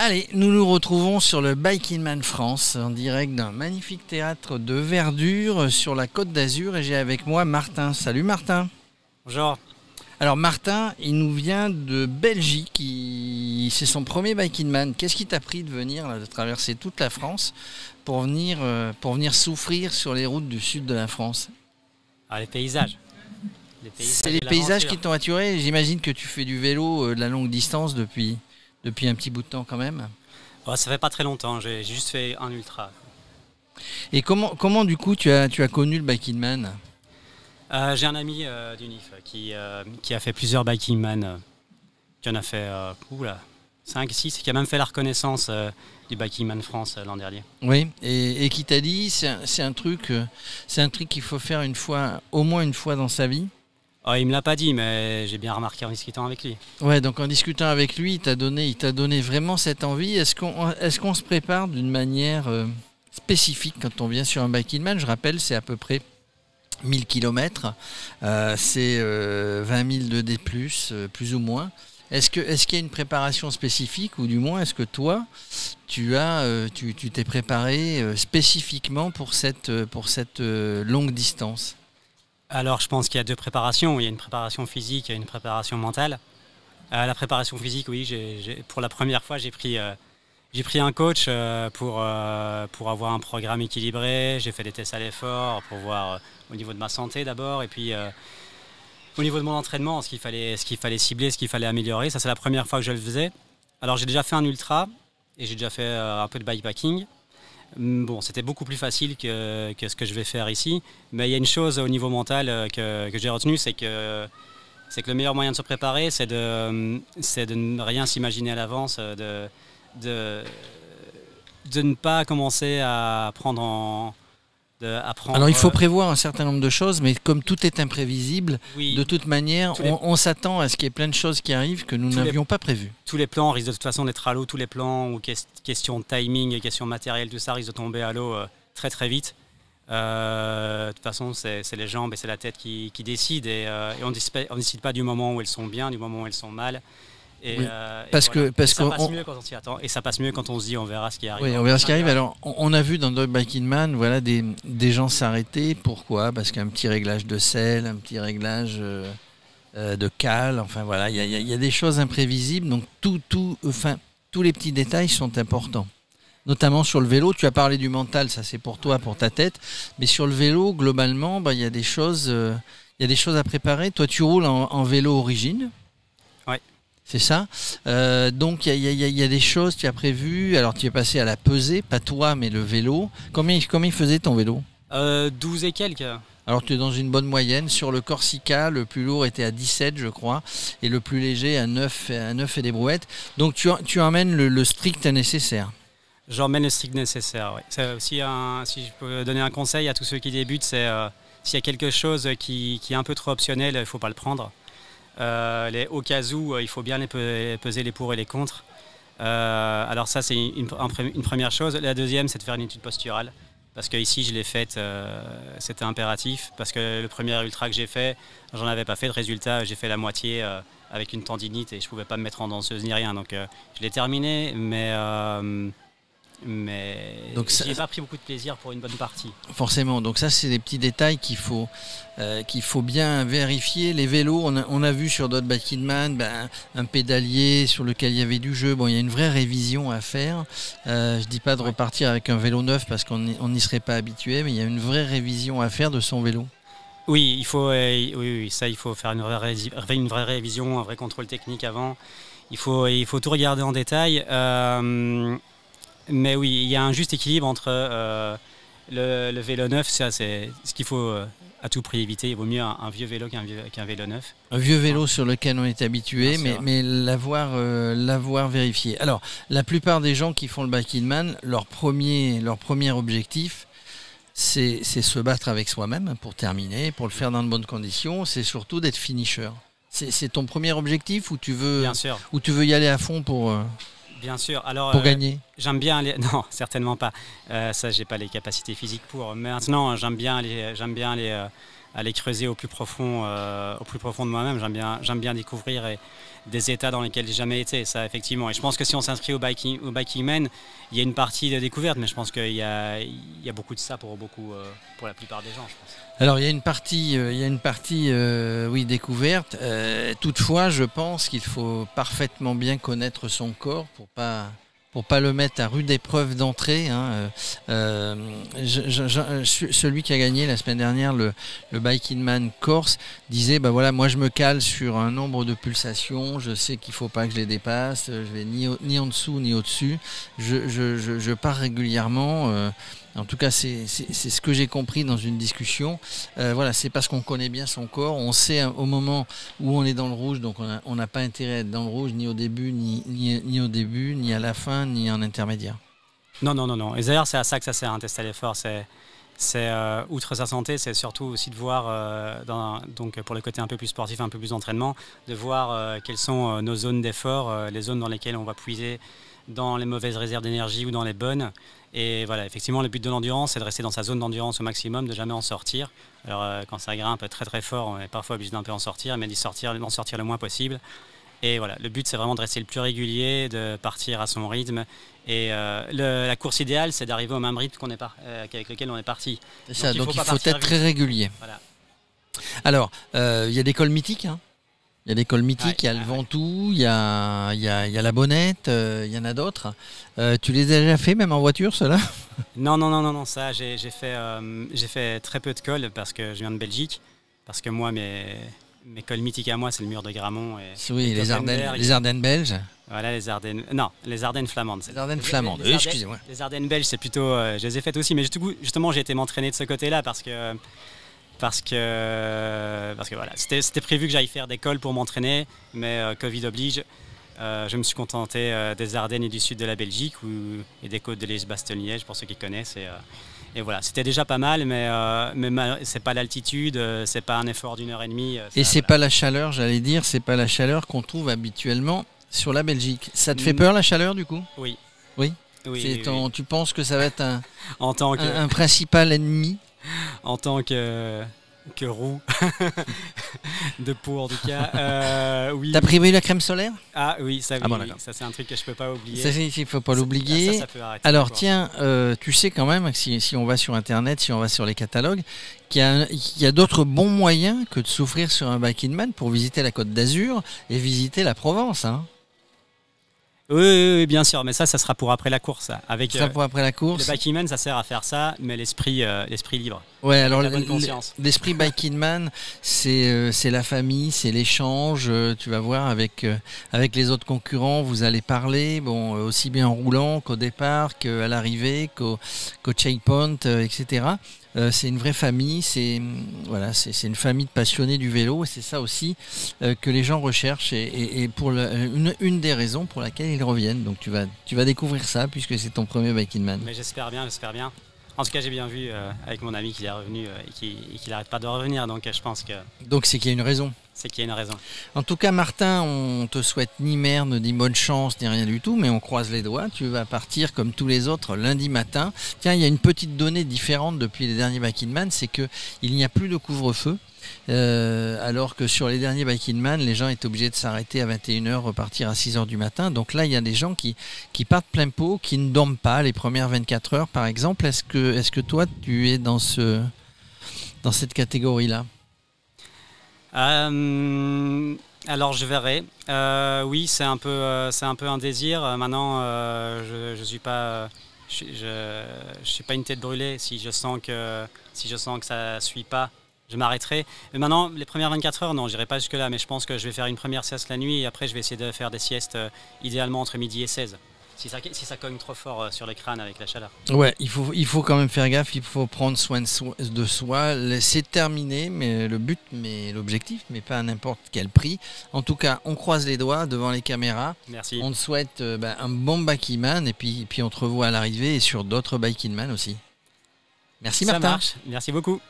Allez, nous nous retrouvons sur le Bike in Man France, en direct d'un magnifique théâtre de verdure sur la Côte d'Azur, et j'ai avec moi Martin. Salut Martin. Bonjour. Alors Martin, il nous vient de Belgique, c'est son premier Bike in Man. Qu'est-ce qui t'a pris de venir, de traverser toute la France pour venir souffrir sur les routes du sud de la France? Les paysages. C'est les paysages qui t'ont attiré. J'imagine que tu fais du vélo de la longue distance depuis un petit bout de temps quand même. Ça fait pas très longtemps, j'ai juste fait un ultra. Et comment du coup tu as connu le Bike in Man? J'ai un ami d'Unif qui a fait plusieurs Bike in Man, qui en a fait 5, 6, qui a même fait la reconnaissance du Bike in Man France l'an dernier. Oui, et qui t'a dit c'est un truc qu'il faut faire au moins une fois dans sa vie? Il me l'a pas dit, mais j'ai bien remarqué en discutant avec lui. Ouais, donc en discutant avec lui, il t'a donné vraiment cette envie. Est-ce qu'on se prépare d'une manière spécifique quand on vient sur un Bike in Man? Je rappelle, c'est à peu près 1000 km, c'est 20 000 de D+, plus ou moins. Est-ce qu'il y a une préparation spécifique, ou du moins est-ce que toi, tu t'es préparé spécifiquement pour cette longue distance? Alors je pense qu'il y a deux préparations, il y a une préparation physique et une préparation mentale. La préparation physique, oui, pour la première fois j'ai pris un coach pour avoir un programme équilibré. J'ai fait des tests à l'effort pour voir au niveau de ma santé d'abord, et puis au niveau de mon entraînement, ce qu'il fallait cibler, ce qu'il fallait améliorer. Ça, c'est la première fois que je le faisais. Alors j'ai déjà fait un ultra et j'ai déjà fait un peu de bikepacking. Bon, c'était beaucoup plus facile que ce que je vais faire ici, mais il y a une chose au niveau mental que j'ai retenue, c'est que le meilleur moyen de se préparer, c'est de ne rien s'imaginer à l'avance, de ne pas commencer à prendre Alors il faut prévoir un certain nombre de choses, mais comme tout est imprévisible, oui, de toute manière, on s'attend à ce qu'il y ait plein de choses qui arrivent que nous n'avions pas prévues. Tous les plans risquent de toute façon d'être à l'eau, tous les plans, ou question de timing, question matérielle, tout ça risque de tomber à l'eau très très vite. De toute façon, c'est les jambes et c'est la tête qui décident, et on ne décide pas du moment où elles sont bien, du moment où elles sont mal. Et, oui, ça passe mieux quand on s'y attend, et ça passe mieux quand on se dit on verra ce qui arrive. Oui, on verra ce qui arrive. Alors, on a vu dans d'autres Bike in Man, voilà, des gens s'arrêter. Pourquoi? Parce qu'un petit réglage de sel, un petit réglage de cale, enfin voilà, il y a des choses imprévisibles. Donc tous les petits détails sont importants. Notamment sur le vélo, tu as parlé du mental, ça c'est pour toi, pour ta tête. Mais sur le vélo, globalement, il y a des choses à préparer. Toi, tu roules en vélo Origine. C'est ça. Donc il y a des choses, tu as prévu. Alors tu es passé à la pesée, pas toi mais le vélo. Combien il faisait ton vélo? 12 et quelques. Alors tu es dans une bonne moyenne. Sur le Corsica, le plus lourd était à 17 je crois, et le plus léger à 9 et des brouettes. Donc tu emmènes le strict nécessaire. J'emmène le strict nécessaire, oui. C'est aussi si je peux donner un conseil à tous ceux qui débutent, c'est s'il y a quelque chose qui est un peu trop optionnel, il ne faut pas le prendre. Au cas où, il faut bien peser les pour et les contre. Alors ça, c'est une première chose. La deuxième, c'est de faire une étude posturale. Parce qu'ici, je l'ai faite, c'était impératif. Parce que le premier ultra que j'ai fait, j'en avais pas fait. De résultat, j'ai fait la moitié avec une tendinite et je pouvais pas me mettre en danseuse ni rien. Donc je l'ai terminé, mais j'y ai pas pris beaucoup de plaisir pour une bonne partie. Forcément, donc ça c'est des petits détails qu'il faut bien vérifier. Les vélos, on a vu sur d'autres Bike in Man, un pédalier sur lequel il y avait du jeu. Bon, il y a une vraie révision à faire. Je dis pas de repartir avec un vélo neuf parce qu'on n'y serait pas habitué, mais il y a une vraie révision à faire de son vélo. Oui, il faut faire une vraie révision, un vrai contrôle technique avant. Il faut tout regarder en détail. Mais oui, il y a un juste équilibre entre le vélo neuf, ça c'est ce qu'il faut à tout prix éviter. Il vaut mieux un vieux vélo qu'un vélo neuf. Un vieux vélo sur lequel on est habitué, mais l'avoir vérifié. Alors, la plupart des gens qui font le Bike in Man, leur premier objectif, c'est se battre avec soi-même pour terminer, pour le faire dans de bonnes conditions. C'est surtout d'être finisher. C'est ton premier objectif, ou tu veux y aller à fond pour... Bien sûr. Alors, pour gagner? J'aime bien aller... Non, certainement pas. Ça, j'ai pas les capacités physiques pour. Maintenant, j'aime bien aller aller creuser au plus profond de moi-même. J'aime bien découvrir des états dans lesquels j'ai jamais été, ça effectivement. Et je pense que si on s'inscrit au Biking Man, il y a une partie de découverte, mais je pense qu'il y a beaucoup de ça pour la plupart des gens, je pense. Alors il y a une partie, oui, découverte. Toutefois, je pense qu'il faut parfaitement bien connaître son corps pour pas le mettre à rude épreuve d'entrée. Celui qui a gagné la semaine dernière le Biking Man Corse disait voilà, moi je me cale sur un nombre de pulsations, je sais qu'il ne faut pas que je les dépasse, je vais ni en dessous ni au-dessus, je pars régulièrement. En tout cas, c'est ce que j'ai compris dans une discussion. Voilà, c'est parce qu'on connaît bien son corps. On sait au moment où on est dans le rouge, donc on n'a pas intérêt à être dans le rouge ni au début, ni à la fin, ni en intermédiaire. Non. Et d'ailleurs, c'est à ça que ça sert, un test à l'effort. C'est outre sa santé, c'est surtout aussi de voir, donc pour le côté un peu plus sportif, un peu plus d'entraînement, de voir quelles sont nos zones d'effort, les zones dans lesquelles on va puiser dans les mauvaises réserves d'énergie ou dans les bonnes. Et voilà, effectivement, le but de l'endurance, c'est de rester dans sa zone d'endurance au maximum, de jamais en sortir. Alors, quand ça grimpe très très fort, on est parfois obligé d'un peu en sortir, mais d'en sortir le moins possible. Et voilà, le but, c'est vraiment de rester le plus régulier, de partir à son rythme. Et la course idéale, c'est d'arriver au même rythme avec lequel on est parti. C'est ça, donc il faut être très régulier. Voilà. Alors, il y a des cols mythiques, hein. Il y a des cols mythiques, il y a le Ventoux, il y a la Bonnette, il y en a d'autres. Tu les as déjà fait, même en voiture, ceux-là? Non, ça, j'ai fait très peu de cols parce que je viens de Belgique. Parce que moi, mes cols mythiques à moi, c'est le mur de Grammont. Oui, les Ardennes belges. Voilà, les Ardennes. Non, les Ardennes flamandes. Les Ardennes flamandes, oui, excusez-moi. Les Ardennes belges, c'est plutôt. Je les ai faites aussi, mais justement, j'ai été m'entraîner de ce côté-là parce que voilà, c'était prévu que j'aille faire des cols pour m'entraîner, mais Covid oblige. Je me suis contenté des Ardennes et du sud de la Belgique et des côtes de Liège-Bastogne-Liège, pour ceux qui connaissent. Et voilà, c'était déjà pas mal, mais c'est pas l'altitude, c'est pas un effort d'1h30. Et c'est pas la chaleur, j'allais dire, c'est pas la chaleur qu'on trouve habituellement sur la Belgique. Ça te fait peur, la chaleur, du coup? Oui. Oui, oui. Tu penses que ça va être un principal ennemi? En tant que roux de peau en tout cas. Oui. T'as prévu la crème solaire? Ah oui, ça, ça c'est un truc que je peux pas oublier. Il faut pas l'oublier. Ça peut arrêter. Alors tiens, tu sais quand même, si on va sur Internet, si on va sur les catalogues, qu'il y a d'autres bons moyens que de souffrir sur un Biking Man pour visiter la Côte d'Azur et visiter la Provence, hein. Oui, bien sûr, mais ça sera pour après la course. Pour après la course. Le Biking Man, ça sert à faire ça, mais l'esprit libre. Ouais, alors l'esprit Biking Man, c'est la famille, c'est l'échange. Tu vas voir avec les autres concurrents, vous allez parler, aussi bien en roulant qu'au départ, qu'à l'arrivée, qu'au checkpoint, etc. C'est une vraie famille, c'est une famille de passionnés du vélo, et c'est ça aussi que les gens recherchent, et pour une des raisons pour laquelle ils reviennent. Donc tu vas découvrir ça puisque c'est ton premier Biking Man. Mais j'espère bien. En tout cas, j'ai bien vu avec mon ami qu'il est revenu et qu'il n'arrête pas de revenir, donc je pense que... Donc c'est qu'il y a une raison. C'est qu'il y a une raison. En tout cas, Martin, on te souhaite ni merde, ni bonne chance, ni rien du tout, mais on croise les doigts. Tu vas partir comme tous les autres lundi matin. Tiens, il y a une petite donnée différente depuis les derniers Biking Man, c'est qu'il n'y a plus de couvre-feu. Alors que sur les derniers Biking Man, les gens étaient obligés de s'arrêter à 21h, repartir à 6h du matin. Donc là, il y a des gens qui partent plein pot, qui ne dorment pas les premières 24 heures, par exemple. Est-ce que toi, tu es dans cette catégorie-là? Alors je verrai. Oui, c'est un peu un désir. Maintenant, je suis pas une tête brûlée. Si je sens que ça suit pas, je m'arrêterai. Mais maintenant, les premières 24 heures, non, j'irai pas jusque là. Mais je pense que je vais faire une première sieste la nuit et après je vais essayer de faire des siestes idéalement entre midi et 16. Si ça cogne trop fort sur le crâne avec la chaleur. Ouais, il faut quand même faire gaffe, il faut prendre soin de soi, laisser terminer l'objectif, mais pas à n'importe quel prix. En tout cas, on croise les doigts devant les caméras. Merci. On te souhaite un bon Biking Man et puis on te revoit à l'arrivée et sur d'autres Biking Man aussi. Merci Martin. Ça marche, merci beaucoup.